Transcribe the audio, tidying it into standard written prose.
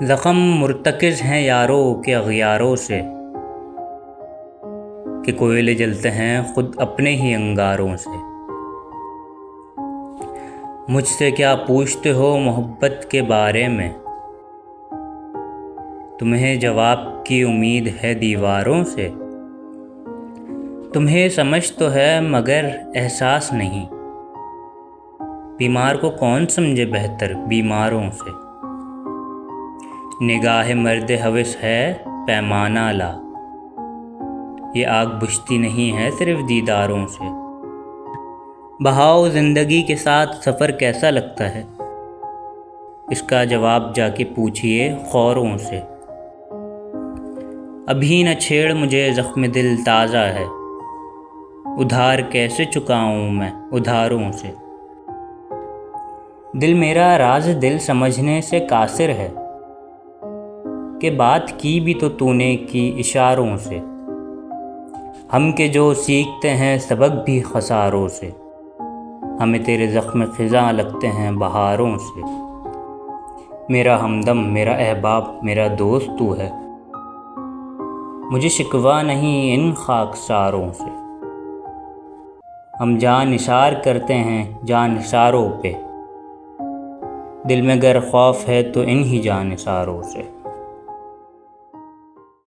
زخم مرتکز ہیں یاروں کے اغیاروں سے، کہ کوئلے جلتے ہیں خود اپنے ہی انگاروں سے۔ مجھ سے کیا پوچھتے ہو محبت کے بارے میں، تمہیں جواب کی امید ہے دیواروں سے۔ تمہیں سمجھ تو ہے مگر احساس نہیں، بیمار کو کون سمجھے بہتر بیماروں سے۔ نگاہ مرد ہوس ہے پیمانہ لا، یہ آگ بجھتی نہیں ہے صرف دیداروں سے۔ بہاؤ زندگی کے ساتھ سفر کیسا لگتا ہے، اس کا جواب جا کے پوچھئے خوروں سے۔ ابھی نہ چھیڑ مجھے زخم دل تازہ ہے، ادھار کیسے چکاؤں میں ادھاروں سے۔ دل میرا راز دل سمجھنے سے قاصر ہے، کہ بات کی بھی تو نے کی اشاروں سے۔ ہم کہ جو سیکھتے ہیں سبق بھی خساروں سے، ہمیں تیرے زخم خزاں لگتے ہیں بہاروں سے۔ میرا ہمدم میرا احباب میرا دوست تو ہے، مجھے شکوہ نہیں ان خاکساروں سے۔ ہم جاں نثار کرتے ہیں جاں نثاروں پہ، دل میں گر خوف ہے تو انہی جاں نثاروں سے۔